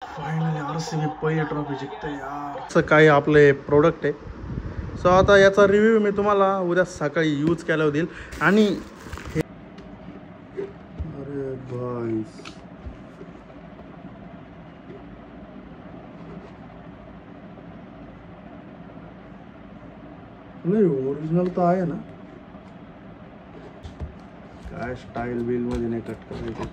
Finally RCB पहिली trophy जिंकते यार. असं काही आपले प्रोडक्ट आहे. सो आता याचा रिव्ह्यू मी तुम्हाला उद्या सकाळी यूज केल्यावर देईल. आणि अरे भाई नाही ओरिजिनल तर आहे ना. काय स्टाईल बिल मध्ये नाही कट करायचं.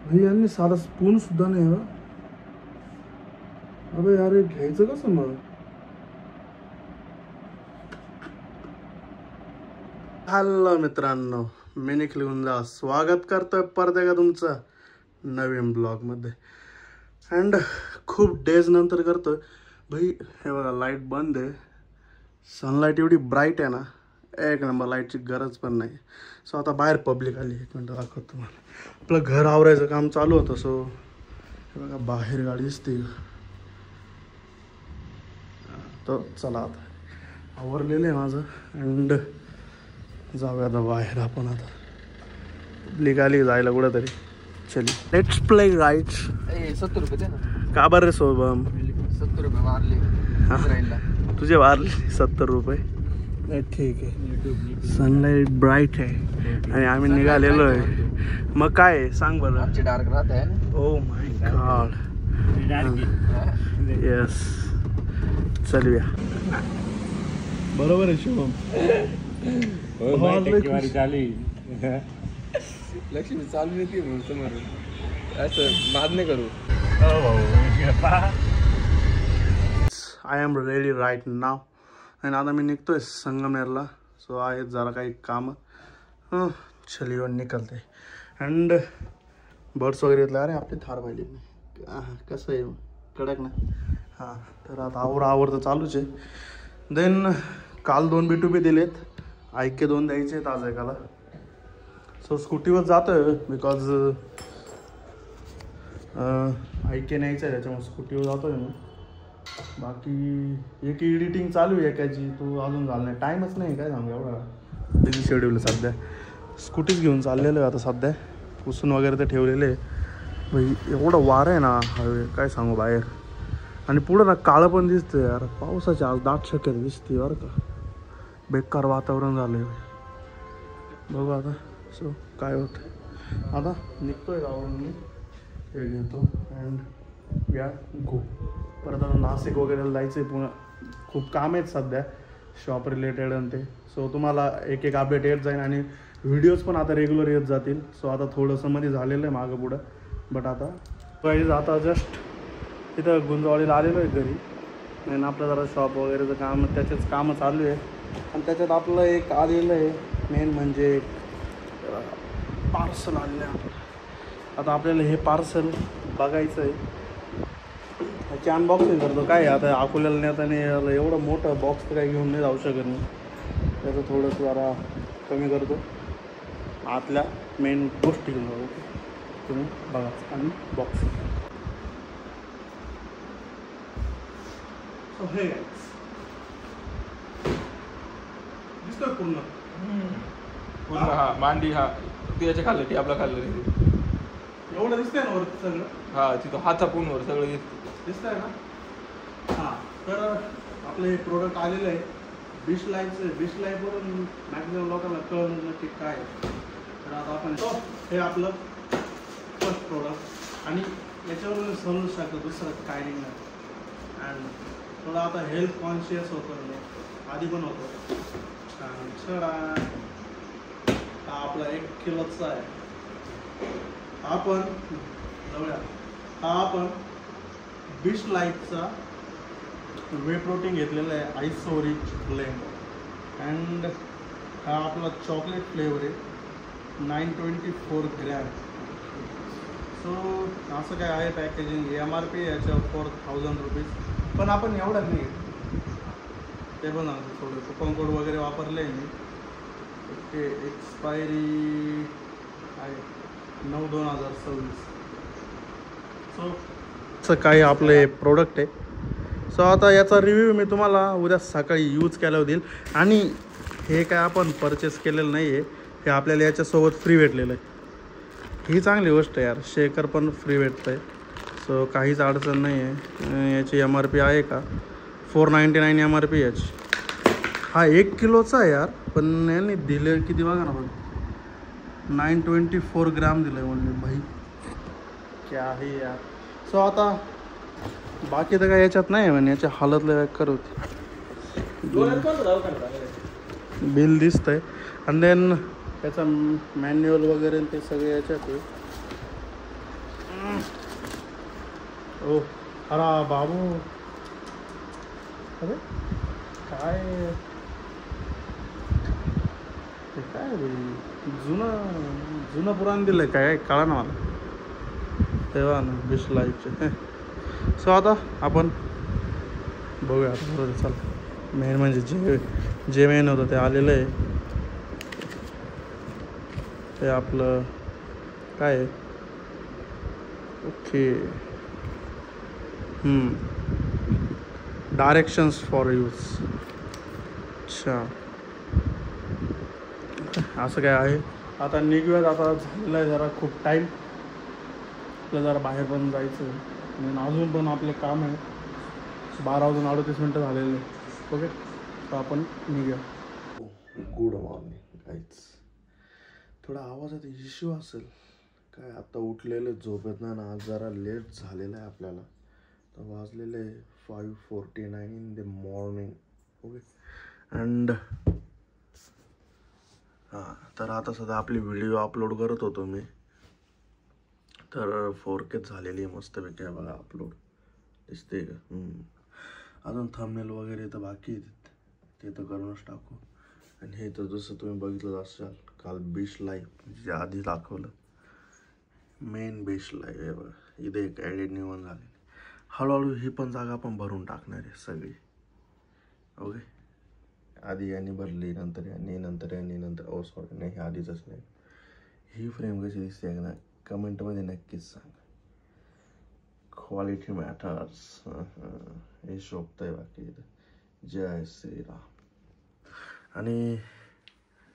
भाई यांनी साधा स्पून सुद्धा नाही बा. अबे यार हे घ्यायचं कसं मग. हॅलो मित्रांनो, मी निखिल गुंजा स्वागत करतोय परत एकदा तुमचं नवीन ब्लॉग मध्ये. अँड खूप डेज नंतर करतोय भाई. हे बघा लाईट बंद आहे. सनलाईट एवढी ब्राईट आहे ना, एक नंबर. लाईटची गरज पण नाही. सो आता बाहेर पब्लिक आली. एक मिनटं दाखवतो तुम्हाला. आपलं घर आवरायचं काम चालू होतं. सो हे बघा बाहेर गाडी दिसते. तर चला आता आवरलेलं आहे माझं. अँड जाऊया आता बाहेर आपण. आता पब्लिक आली जायला कुठंतरी. चली लेट्स प्ले राईट्स. 70 रुपये दे ना. का बरं रे सोबम. 70 रुपये मारले. तुझे मारले 70 रुपये. नाही ठीक आहे. सनलाईट ब्राईट आहे आणि आम्ही निघालेलो आहे. मग काय सांग बरं. आमचे डार्क राहत आहे ना. Oh my God. येस चलूया. बरोबर आहे शुभम. लक्ष्मी चालू येते म्हणून समोर असं माद नाही करू. आय एम रेडी राईट नाव. आणि आता मी निघतोय संगमनेरला. सो आहेत जरा काही कामं. चलियो निकलते. अँड बर्ड्स वगैरे घेतलं. अरे आपली थार पाहिली कसं आहे कडक ना. हां तर आता आवरतं चालूच आहे. देन काल 2 B2B दिलेत. ऐके 2 द्यायचे आहेत आज एकाला. सो स्कूटीवर जातो आहे बिकॉज ऐके न्यायचं आहे त्याच्यामुळे स्कूटीवर जातो आहे मी. बाकी एक एडिटिंग चालू आहे एकाची. तो अजून झाला नाही. टाईमच नाही काय सांगू. एवढा बिझी शेड्यूल आहे सध्या. स्कूटीच घेऊन चाललेलं आहे आता सध्या. पुसून वगैरे तर ठेवलेले आहे. भाई एवढं वारं आहे ना हवे काय सांगू बाहेर. आणि पुढं ना काळं पण दिसतं यार. पावसाची आज दाट शक्यता दिसते बरं का. बेकार वातावरण झालं आहे. बघू आता सो काय होतं. आता निघतोय गावावरून मी. हे घेतो अँड या गो. परत आता नाशिक वगैरे जायचं आहे. पुन्हा खूप काम आहेत सध्या शॉप रिलेटेड आणि ते. सो तुम्हाला एक एक अपडेट येत जाईल. आणि व्हिडिओज पण आता रेग्युलर येत जातील. सो आता थोडंसं मध्ये झालेलं आहे मागं पुढं. बट आता प्राईज आता जस्ट तिथं गुंजवाडीला आलेलो आहे घरी. आणि आपलं जरा शॉप वगैरेचं काम त्याचेच कामं चालू आहे. आणि त्याच्यात आपलं एक आलेलं आहे मेन म्हणजे पार्सल आलेलं आहे आपलं. आता आपल्याला हे पार्सल बघायचं आहे. त्याची अनबॉक्सिंग करतो. काय आता अकोल्याला नेताना एवढं मोठं बॉक्स तर काही घेऊन नाही जाऊ शकत मी. त्याचं थोडंसं जरा कमी करतो. आतल्या मेन गोष्टी घेऊन जाऊ. तुम्ही बघा अनबॉक्सिंग. सो हे दिसतोय पूर्ण. हा मांडी. हा त्याच्या खाल्लं ती आपला खाल्लं एवढं दिसतंय ना वरती सगळं. हा तिथं हाता पूर्ण सगळं दिसतंय ना. हां तर आपलं हे प्रोडक्ट आलेलं आहे बिश लाईफचं. बिश लाईफवरून मॅक्झिमम लोकांना कळलं की काय. तर आता आपण हे आपलं फर्स्ट प्रोडक्ट. आणि याच्यावरून समजू शकतो दुसरं काय नाही. अँड थोडं आता हेल्थ कॉन्शियस होतो मी. आधी पण होतो. छडा हा आपला 1 किलोचा आहे. आपण जवळ्या हा आपण बिश लाईफचा वे प्रोटीन घेतलेला आहे. आयसो रिच ब्लेंड. अँड हा आपला चॉकलेट फ्लेवर आहे. 924 ग्रॅम. सो असं काय आहे पॅकेजिंग. MRP याच्यावर 4000 रुपीज. पण आपण एवढं नाही ते पण थोडं कुपन कोड वगैरे वापरले आहे मी. ओके एक्सपायरी आहे 9/2/2026. सो असं काही आपले प्रोडक्ट आहे. सो आता याचा रिव्ह्यू मी तुम्हाला उद्या सकाळी यूज केल्यावर देईल. आणि हे काय आपण परचेस केलेलं नाही आहे, हे आपल्याला याच्यासोबत फ्री भेटलेलं आहे. ही चांगली गोष्ट आहे यार, शेकर पण फ्री भेटतं आहे. सो काहीच अडचण नाही आहे. याची MRP आहे का 499 MRP याची. हा 1 किलोचा आहे यार, पण यांनी दिले किती बघा ना बघ, 924 ग्राम दिलं आहे म्हणून. भाई क्या आहे यार. सो आता बाकी तर काय याच्यात नाही म्हणजे याच्या हालतला बेकार होती. बिल दिसतं आहे आणि देन त्याचा मॅन्युअल वगैरे ते सगळे याच्यात आहे. ओ अरे बाबू, अरे काय ते काय रे, जुनं पुराण दिलं काय कळा ना मला तेव्हा ना बिश लाईफचे. सो आता आपण बघूया आता बरोबर. चला मेन म्हणजे जे मेन होतं ते आलेलं आहे. ते आपलं काय आहे, ओके, डायरेक्शन्स फॉर यूज. अच्छा असं काय आहे. आता निघूयात, आता झालेलं आहे जरा खूप टाईम, आपल्याला जरा बाहेर पण जायचं आहे आणि अजून पण आपले काम आहे. 12:38 झालेले. ओके, तर आपण निघूया. Good morning guys. थोडा आवाजात इश्यू असेल काय, आता उठलेले झोपेत ना, आज जरा लेट झालेलं आहे आपल्याला. तर वाजलेले 5:49 in the morning. Okay, and हां, तर आता सध्या आपली व्हिडिओ अपलोड करत होतो मी. तर 4K झालेली आहे मस्तपैकी आहे बघा, अपलोड दिसते का. अजून थंबनेल वगैरे तर बाकी आहेत, ते तर करूनच टाकू. आणि हे तर जसं तुम्ही बघितलं असाल काल बिश लाईफ जे आधी दाखवलं, मेन बिश लाईफ आहे बघा. इथे एक ॲडिट निवडून झालेली. हळूहळू ही पण जागा आपण भरून टाकणार आहे सगळी. ओके, आधी यांनी भरली, नंतर यांनी, नंतर यांनी, नंतर ओ सॉरी नाही, आधीच नाही. ही फ्रेम कशी दिसते ना, कमेंटमध्ये नक्कीच सांगा. Quality matters. हे शोभतंय बाकी. जय श्रीराम. आणि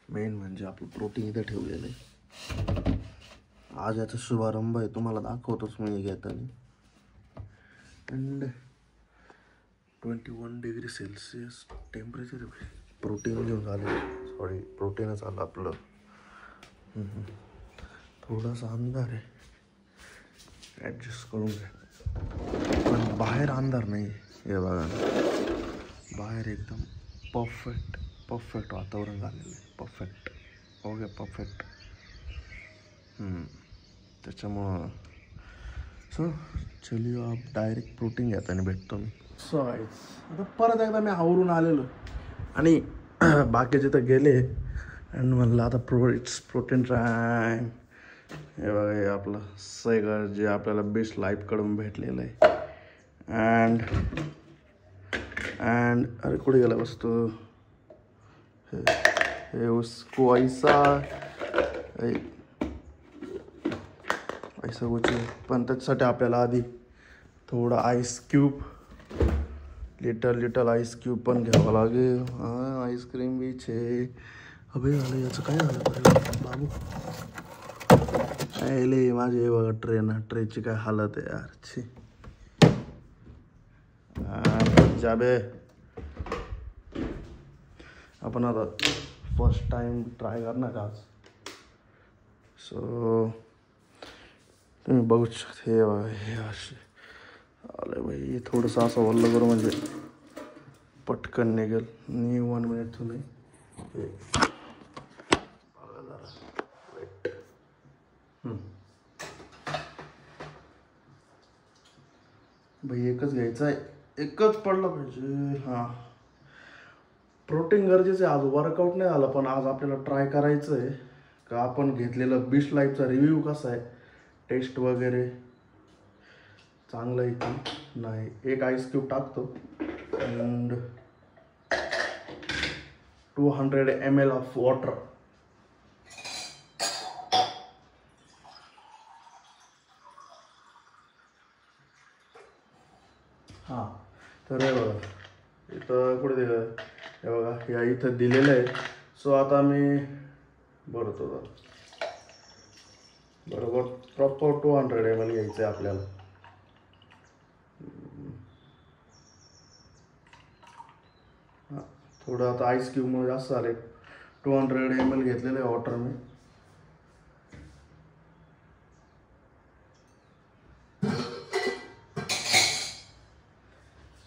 मेन म्हणजे आपलं प्रोटीन इथं ठेवलेलं आहे. आज याचा शुभारंभ आहे, तुम्हाला दाखवतोच मी घेताना. And 21 degree Celsius temperature protein घेऊन झालं. सॉरी, प्रोटीनच आलं आपलं. थोडासा अंधार आहे, ॲडजस्ट करून घ्या. पण बाहेर अंधार नाही, हे बघा बाहेर एकदम परफेक्ट वातावरण झालेलं आहे. परफेक्ट. Okay, perfect. त्याच्यामुळं सो चलिए आप डायरेक्ट प्रोटीन घेताना भेटतो मी. सो आता परत एकदा मी आवरून आलेलो आणि बाकीचे तर गेले. आणि म्हणलं आता प्रोटीन टाईम. हे बघा, हे आपलं सगळं जे आपल्याला बेस्ट लाईफकडून भेटलेलं आहे. अँड अरे कुठे गेला वस्तू, हे उसको ऐसा कुछ. पण त्याच्यासाठी आपल्याला आधी थोडा ice cube, little ice cube पण घ्यावं लागेल. हां, आईस्क्रीम बी छे. अबे झालं याचं काय झालं बाबू. ले माझे बघा ट्रेची काय हालत आहे यार. छी जाबे. आपण आता फर्स्ट टाइम ट्राय करणार आज. सो तुम्ही बघू शकता, हे असे आले बाई. थोडंसं असं वल्ल करू म्हणजे पटकन निघेल. 1 मिनिट तुम्ही बघा जरा. वेट. बाई एकच घ्यायचं आहे, एकच पडलं पाहिजे. हां, प्रोटीन गरजेचं आहे. आज वर्कआउट नाही झालं, पण आज आपल्याला ट्राय करायचं आहे का आपण घेतलेलं बिश लाईफचा रिव्ह्यू कसा आहे, टेस्ट वगैरे चांगलं आहे की नाही. एक आईस क्यूब टाकतो अँड 200 ml ऑफ वॉटर. हां, तर हे बघा इथं कुठे दिलं हे बघा या इथं दिलेलं आहे. सो आता मी भरतो बरोबर प्रॉपर 200 ml घ्यायचं आहे आपल्याला. हां थोडं आता आईस क्यूबमुळे जास्त झाले. 200 ml घेतलेलं आहे वॉटर मी.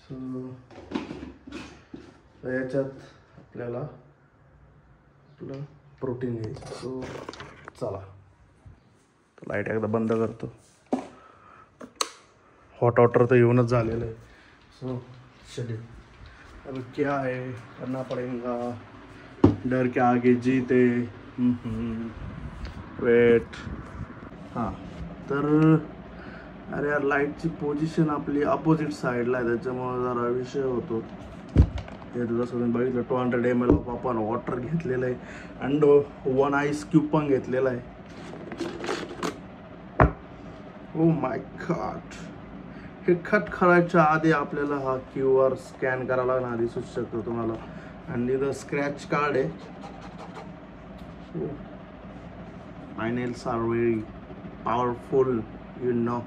सो याच्यात आपल्याला आपलं प्रोटीन घ्यायचं. सो चला लाईट एकदा बंद करतो. हॉट वॉटर तो येऊनच झालेलं आहे. सो चलिए अब क्या है करना पड़ेगा. डर के आगे जीते. वेट. हां तर अरे यार लाईटची पोझिशन आपली अपोजिट साईडला आहे त्याच्यामुळे जरा विषय होतो. हे जसं तुम्ही बघितलं 200 ml आपण वॉटर घेतलेलं आहे अँड 1 आईस क्यूब पण घेतलेला आहे. Oh my God. हे कट करायच्या आधी आपल्याला हा QR स्कॅन करायला लागणार दिसूच शकतो तुम्हाला. आणि इथं स्क्रॅच कार्ड आहे. My nails are very powerful you know.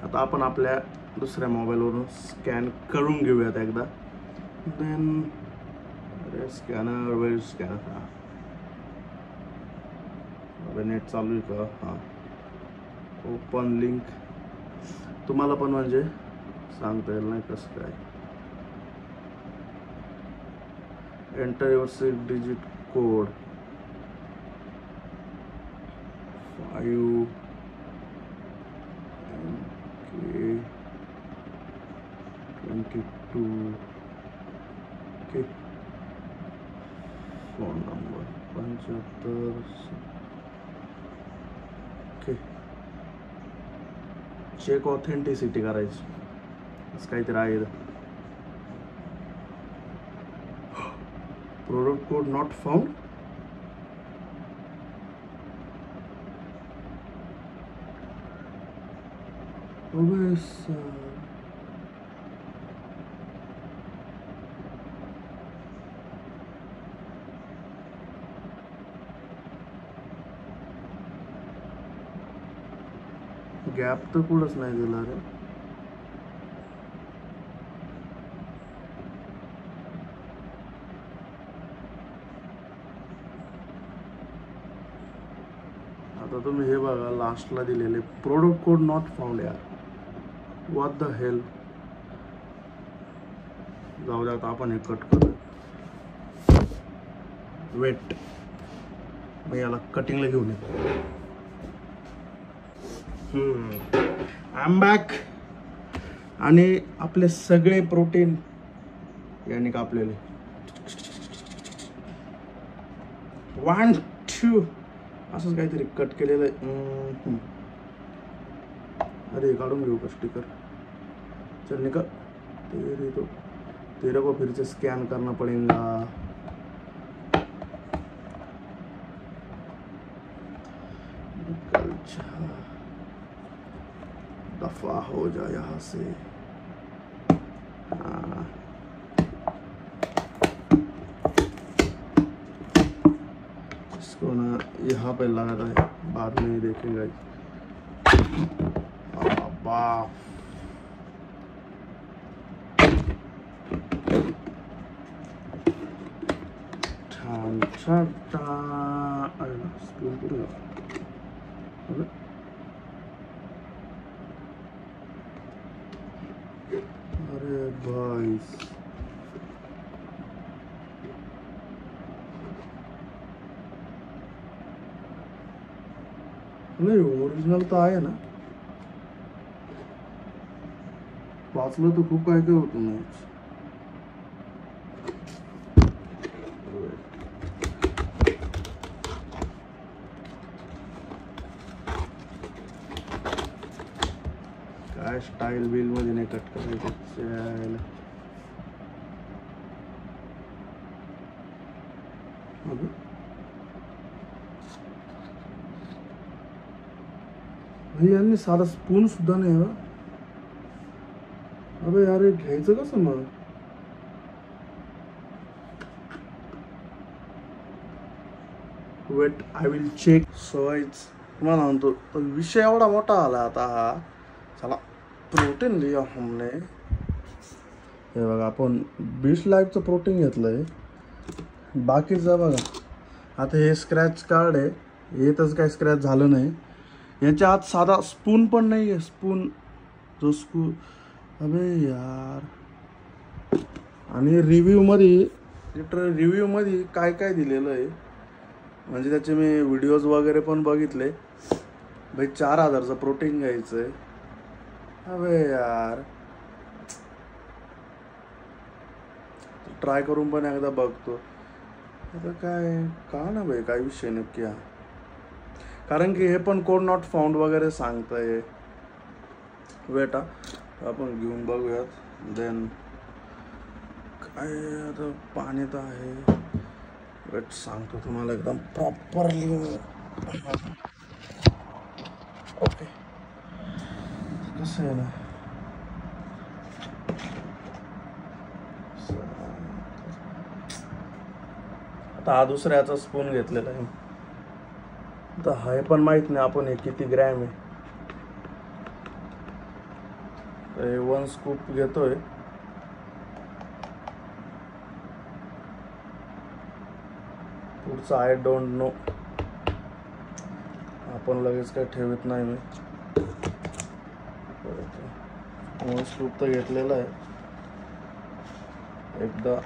आता आपण आपल्या दुसऱ्या मोबाईलवरून स्कॅन करून घेऊयात एकदा. देन स्कॅनर वेळ स्कॅनर. हां नेट चालू आहे का. हां ओपन लिंक. तुम्हाला पण म्हणजे सांगता येईल नाही कसं काय. Enter your 6 digit code 5 MK22 okay. Phone number 75 okay. Check authenticity करायची असं काहीतरी आहे. Product code not found. Gap तर कुठंच नाही दिला रे. आता तुम्ही हे बघा लास्टला दिलेले प्रोडक्ट कोड नॉट फाउंड. यार व्हॉट द हेल. जाऊ द्या आता आपण हे कट करू. वेट मी याला कटिंगला घेऊन येतो. I am back. आणि आपले सगळे प्रोटीन याने कापलेले 1 2 असंच काहीतरी कट केलेलं आहे. अरे काढून घेऊ का स्टिकर. चल निकल. तेरे को फिर से स्कैन करना पड़ेगा. निकल जा दफा हो जा यहाँ से. हाँ इसको ना यहाँ पे लगाता है बाद में देखेगा. बाप छान छान. अरे स्क्रीन पुढे अरे भाई नाही ओरिजिनल तर आहे ना. वाचलं तर खूप काय काय होतं नाही. काय स्टाईल बिल मध्ये नाही कट करायचं. अभि यांनी साधा स्पून सुद्धा नाही हवा. अबे यार हे घ्यायचं कसं मग? Wait I will check. So तुम्हाला म्हणतो विषय एवढा मोठा आला आता हा. चला प्रोटीन लिया हमने. हे बघा आपण बीश लाईफचं प्रोटीन घेतलंय. बाकीचं बघा आता हे स्क्रॅच कार्ड आहे. येतच काय स्क्रॅच झालं नाही. याच्या आत साधा स्पून पण नाही आहे. स्पून जो अबे यार. आणि रिव्ह्यूमध्ये रिव्ह्यूमध्ये काय काय दिलेलं आहे म्हणजे त्याचे मी व्हिडिओज वगैरे पण बघितले. भाई 4000चं प्रोटीन घ्यायचं आहे. अबे यार ट्राय करून पण एकदा बघतो. आता काय का ना भाई काय विषय नक्की हा. कारण की हे पण कोड नॉट फाउंड वगैरे सांगताय. वेट आपण घेऊन बघूयात. देन काय आता पाणी तर आहे. वेट सांगतो तुम्हाला एकदम प्रॉपरली. ओके कसं आहे ना. आता हा दुसऱ्याचा स्पून घेतलेला आहे. तर हे पण माहित नाही आपण हे किती ग्रॅम आहे. तर 1 स्कूप घेतोय. पुढचं आय डोंट नो. आपण लगेच काय ठेवत नाही मी. 1 स्कूप तर घेतलेला आहे. एकदा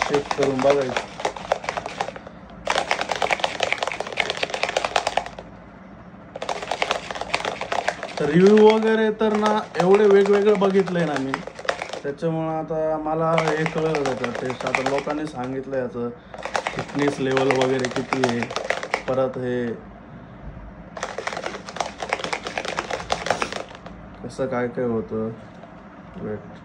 चेक करून बघायचं. रिव्ह्यू वगैरे तर ना एवढे वेगवेगळे बघितलंय ना मी. त्याच्यामुळं आता मला हे कळलं होतं टेस्ट. आता लोकांनी सांगितलं याचं फिटनेस लेवल वगैरे किती आहे. परत हे कसं काय काय होतं. वेट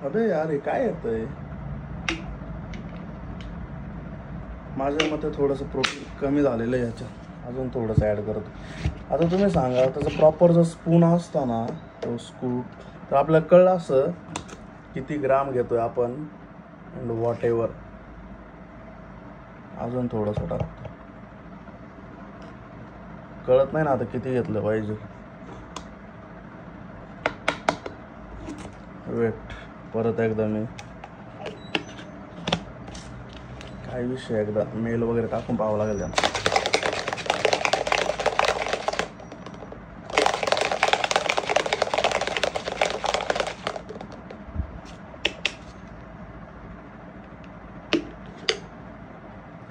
अबे यार हे काय येतंय. माझ्या मते थोडंसं प्रोटीन कमी झालेलं आहे याच्यात. अजून थोडंसं ॲड करतो. आता तुम्ही सांगा त्याचा प्रॉपर जो स्पून असतो ना तो स्कूप तर आपल्याला कळलं असं किती ग्राम घेतोय आपण. And what ever. अजून थोडंसं टाकतो. कळत नाही ना आता किती घेतलं पाहिजे. वेट परत एकदा मी काय विषय एकदा मेल वगैरे टाकून पाहावं लागेल त्यांना.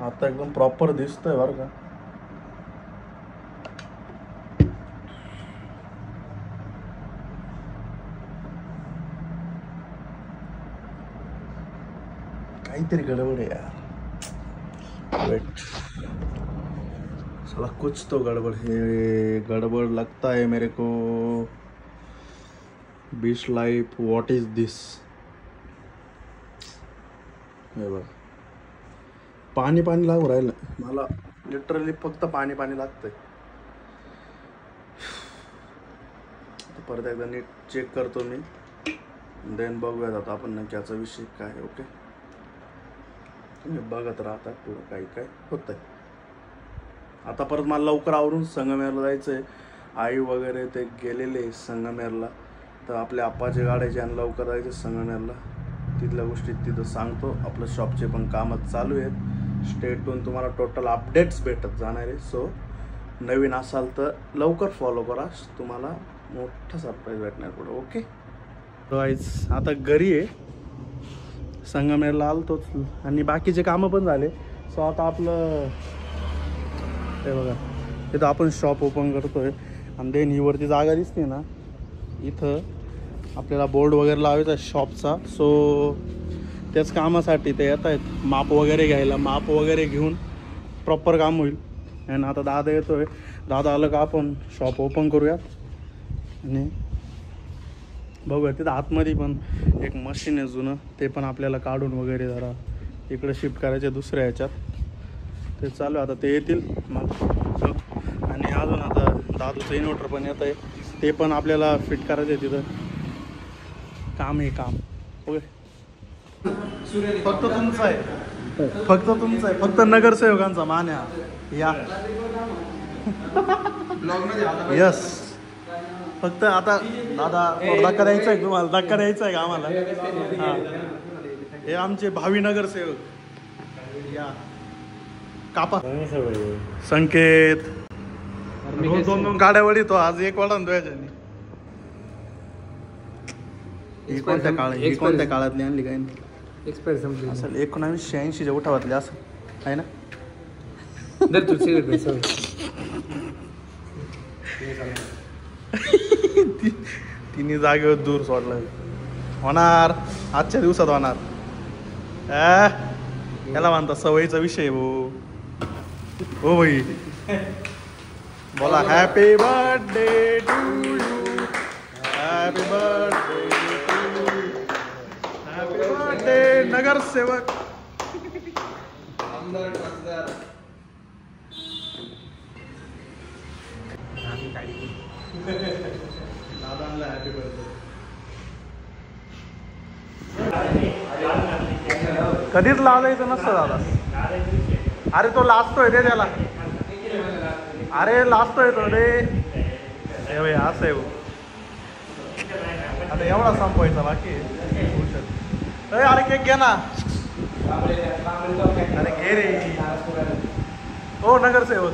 आता एकदम प्रॉपर दिसतंय बरं का. काहीतरी गडबड है यार. वेट साला कुछ तो गड़बड़ है. गड़बड़ लगता है मेरे को. बीश लाइफ व्हाट इज दिस. हे बघ पाणी पाणी लागू राहिलं मला. लिटरली फक्त पाणी पाणी लागतंय. परत एकदा नीट चेक करतो मी. देन बघूयात आता आपण नक्की याचा विषय काय. ओके तुम्ही बघत राहता पुढं काही काय होतंय. आता परत मला लवकर आवरून संगमेरला जायचंय. आई वगैरे ते गेलेले संगमेरला. तर आपल्या आप्पाच्या गाड्याचे आणि लवकर जायचे संगमेरला. तिथल्या गोष्टी तिथं सांगतो. आपलं शॉपचे पण कामच चालू आहेत. स्टेटून तुम्हाला टोटल अपडेट्स भेटत जाणार आहे. सो नवीन असाल तर लवकर फॉलो करा. तुम्हाला मोठा सरप्राईज भेटणार पुढं. ओके गाईज आता घरी आहे. संगमेरला आलतोच आणि बाकीचे कामं पण झाले. सो आता आपलं ते बघा इथं आपण शॉप ओपन करतोय. आणि देन ही वरती जागा दिसते ना इथं आपल्याला बोर्ड वगैरे लावायचा शॉपचा. सो त्याच कामासाठी ते येत आहेत माप वगैरे घ्यायला. माप वगैरे घेऊन प्रॉपर काम होईल. आणि आता दादा येतोय, दादा आलं का आपण शॉप ओपन करूयात आणि बघूया. तिथं आतमध्ये पण एक मशीन आहे जुनं, ते पण आपल्याला काढून वगैरे जरा इकडे शिफ्ट करायचे दुसऱ्या ह्याच्यात. ते चालू आहे, आता ते येतील मग. आणि अजून आता दादूचं इन्व्हर्टर पण येत आहे, ते पण आपल्याला फिट करायचं आहे. तिथं काम आहे काम. ओके, फक्त तुमचं आहे, फक्त तुमचं आहे, फक्त नगरसेवकांचा मान आहे. या यस, फक्त आता दादा धक्का द्यायचा आहे तुम्हाला, धक्का द्यायचा आहे का आम्हाला? हां, हे आमचे भावी नगरसेवक. या कापा संकेत. रोज 2-2 गाड्या वळीतो, आज एक वळण तो याच्याने. ही कोणत्या काळातली आणली काय असेल? 1986च्या उठावातली असं आहे ना? तिन्ही जागेवर दूर सोडलं. होणार आजच्या दिवसात होणार. याला म्हणता सवयीचा विषय भाऊ. हो भाई, बोला happy birthday to you, happy birthday to you, happy birthday नगरसेवक. दादांना हॅपी बर्थडे. कधीच लाजायचं नसतं दादा. अरे तो लाजतोय रे त्याला, अरे लाजतोय तो रे. असं आहे आता, एवढा संपवायचा बाकी. अरे केक घे ना. अरे घे रे. हो नगरसेवक,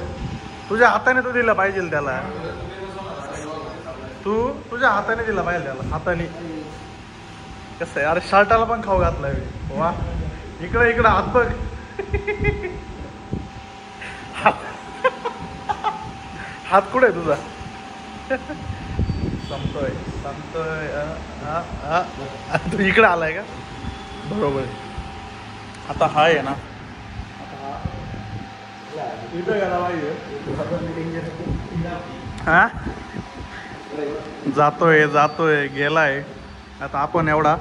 तुझ्या हाताने तू दिला पाहिजे त्याला. तू तुझ्या हाताने दिला पाहिजे त्याला, हाताने. कसं आहे, अरे शर्टाला पण खाऊ घातलाय. वा, इकडे इकडं हात बघ. हात कुठे तुझा? संपतोय संपतोय. तू इकडे आलाय का? बरोबर. आता हा आहे ना, इथं गेला पाहिजे. हा, जातोय जातोय गेलाय. आता आपण एवढा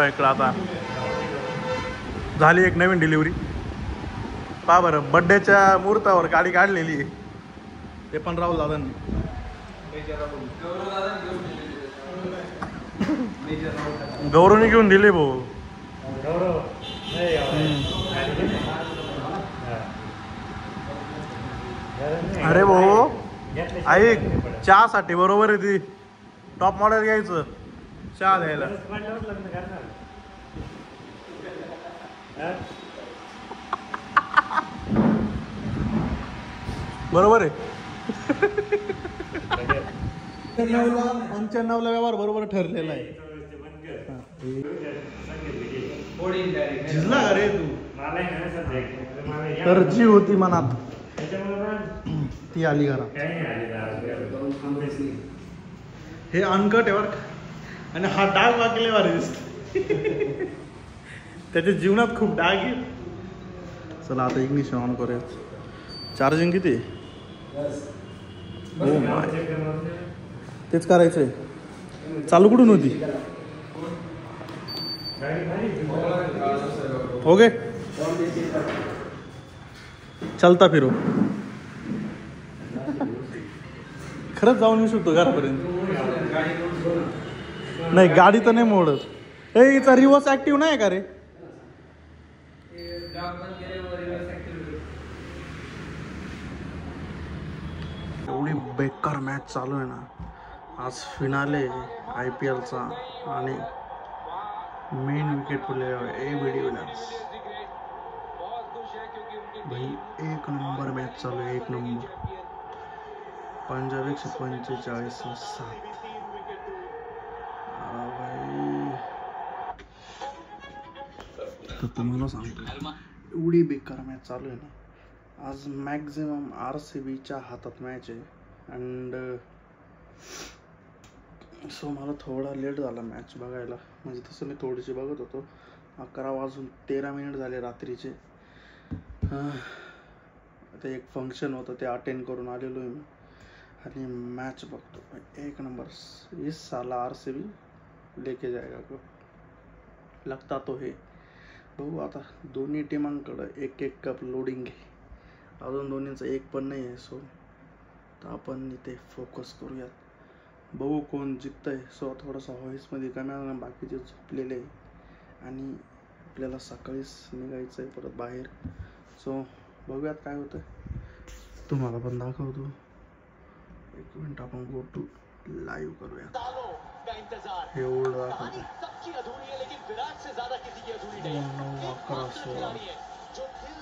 इकडं आता झाली एक नवीन डिलिव्हरी. पहा बरं, बड्डेच्या मुहूर्तावर गाडी काढलेली आहे, ते पण राहुल दादांनी. गौरवने घेऊन दिले भाऊ. अरे भाऊ ऐक, चहासाठी बरोबर आहे ती. टॉप मॉडेल घ्यायचं चहा द्यायला. बरोबर आहे. 95ला व्यवहार बरोबर ठरलेला आहे. झिजला का रे तू? तर जी होती मनात ती आली घरात. हे अनकट आहे बरं, आणि हा डाग वाकले वारे दिसत. त्याच्या जीवनात खूप डाग आहे. चला आता इंग्लिश ऑन करूया. चार्जिंग किती? हो माय, तेच करायचंय. चालू कुठून होती? ओके, चलता फिरो. खरंच जाऊन येऊ शकतो घरापर्यंत. नाही गाडी तर नाही मोडत. हे हिचा रिव्हर्स ऍक्टिव्ह नाही का रे? एवढी बेकार मॅच चालू आहे ना. आज फिनाले IPLचा आणि main wicket player A B. De Villiers. भाई एक नंबर मॅच चालू आहे, एक नंबर. पंजाब 145-7. तुम्हाला सांगतो एवढी बेकार मॅच चालू आहे ना. आज मॅक्झिमम RCBच्या हातात मॅच आहे. अँड सो मला थोडा लेट झाला मॅच बघायला, म्हणजे तसं मी थोडीशी बघत होतो. 11:13 झाले रात्रीचे. आता एक फंक्शन होतं ते अटेंड करून आलेलो आहे मी आणि मॅच बघतो. एक नंबर. इस साला RCB लेके जाएगा को लगता तो हे. बघू आता दोन्ही टीमांकडं एक एक कप लोडिंग आहे. अजून दोन्हींचं एक पण नाही आहे. सो तर आपण इथे फोकस करूयात. बघू कोण जिंकतंय. सो थोडासा व्हॉइसमध्ये कमी आला, बाकीचे झोपलेले आहे आणि आपल्याला सकाळीच निघायचं आहे परत बाहेर. सो बघूयात काय होतं, तुम्हाला पण दाखवतो. एक मिनिट, आपण गो टू लाईव्ह करूया. एवढं दाखवतो 9-11-16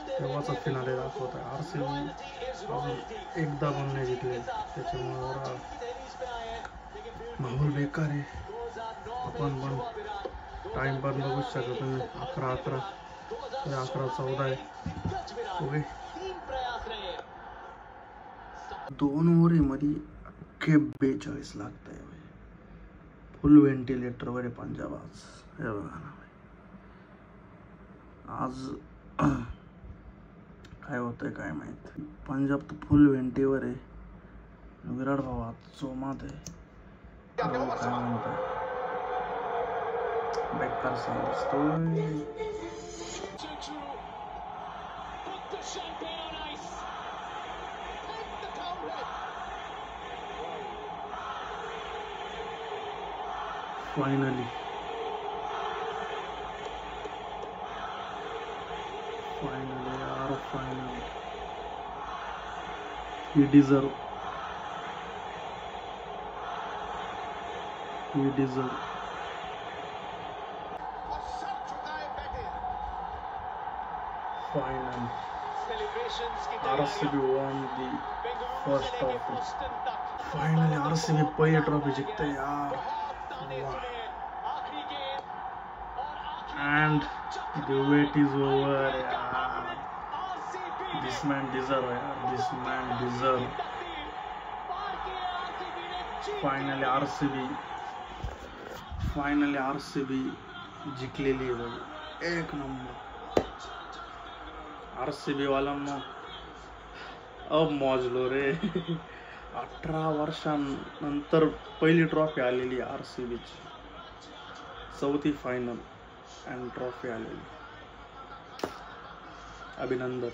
तेव्हाचा फिनाले दाखवत आहे. RCB अजून एकदा पण नाही जिंकले, त्याच्यामुळे माहोल बेकार आहे. आपण पण टाइम पण बघू शकतो तुम्ही. 11-11 आहे. ओके, 2 ओव्हरीमध्ये अख्खे 42 लागत आहे. फुल व्हेंटिलेटरवर आहे पंजाब आज. हे बघा ना आज काय होतंय काय माहित. पंजाब तर फुल व्हेंटीवर आहे. विराट भाऊ आज जोमात आहे. काय म्हणताय, बेकार सीन दिसतोय. फायनली यार, finally he deserve. Finally RCB won the first trophy. Finally RCB पहिली ट्रॉफी जिंकते यार. And the wait is over यार. This man deserve यार. Finally RCB जिंकलेली आहे. एक नंबर. RCB वाल्यांना अब मौजलो रे. 18 वर्षांनंतर पहिली ट्रॉफी आलेली RCBची. 4थी फायनल अँड ट्रॉफी आलेली. अभिनंदन.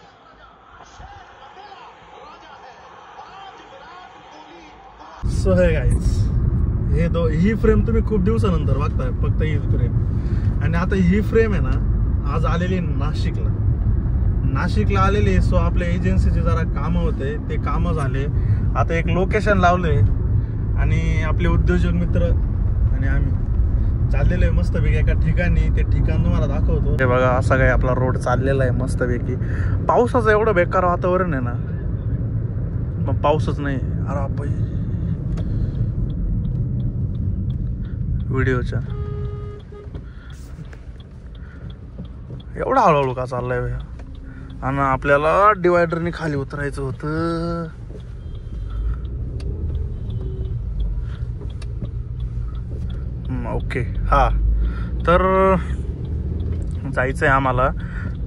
सो हे गाईज, ही फ्रेम तुम्ही खूप दिवसानंतर बघताय, फक्त ही फ्रेम. आणि आता ही फ्रेम आहे ना, आज आलेली नाशिकला आलेली. सो आपल्या एजन्सीचे जरा कामं होते, ते कामं झाले. आता एक लोकेशन लावले आणि आपले उद्योजक मित्र आणि आम्ही चाललेलो आहे मस्तपैकी एका ठिकाणी. ते ठिकाण तुम्हाला दाखवतो. हे बघा, असा काही आपला रोड चाललेला आहे मस्तपैकी. पावसाचं एवढं बेकार वातावरण आहे ना, मग पाऊसच नाही. अरे बाई, व्हिडिओच्या एवढा हळूहळू का चाललाय भैया. आणि आपल्याला डिवायडरने खाली उतरायचं होतं. ओके, हा, तर जायचं आहे आम्हाला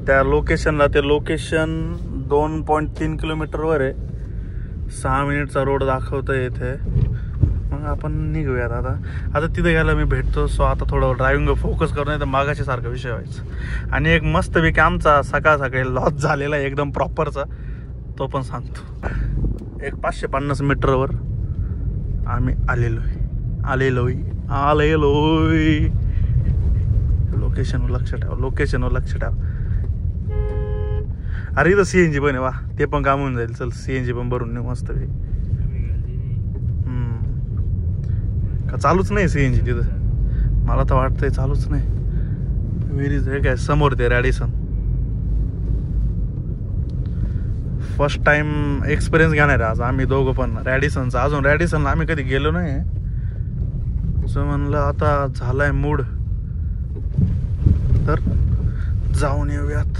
त्या लोकेशनला. ते लोकेशन 2.3 किलोमीटरवर आहे. 6 मिनिटचा रोड दाखवतोय इथे. मग आपण निघूयात आता तिथे गेला मी भेटतो. सो आता थोडं ड्रायव्हिंग फोकस करून नाही तर मागाशी सारखा विषय व्हायचा. आणि एक मस्तपैकी आमचा सकाळी लॉस झालेला आहे एकदम प्रॉपरचा, तो पण सांगतो. एक 550 मीटरवर आम्ही आलेलोय. लोकेशनवर लक्ष ठेवा. अरे इथं CNG पण आहे. वा, ते पण काम होऊन जाईल. चल CNG पण भरून नेऊ मस्तपैकी. का चालूच नाही CNG तिथं? मला तर वाटतंय चालूच नाही. विहिरीच हे काय समोर ते रॅडिसन. फर्स्ट टाइम एक्सपिरियन्स घेणार आहे आज आम्ही दोघं पण रॅडिसनचा. अजून रॅडिसनला आम्ही कधी गेलो नाही. असं म्हणलं आता झालाय मूड तर जाऊन येऊयात.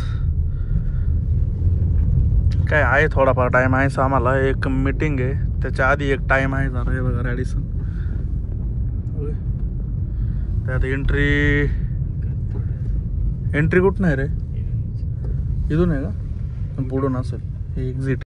काय आहे, थोडाफार टाइम आहे आम्हाला. एक मीटिंग आहे, त्याच्या आधी एक टाइम आहे जरा. हे बघा रॅडिसन तर आता एंट्री कुठं नाही रे, इथून आहे का, पुढून असेल हे एक्झिट.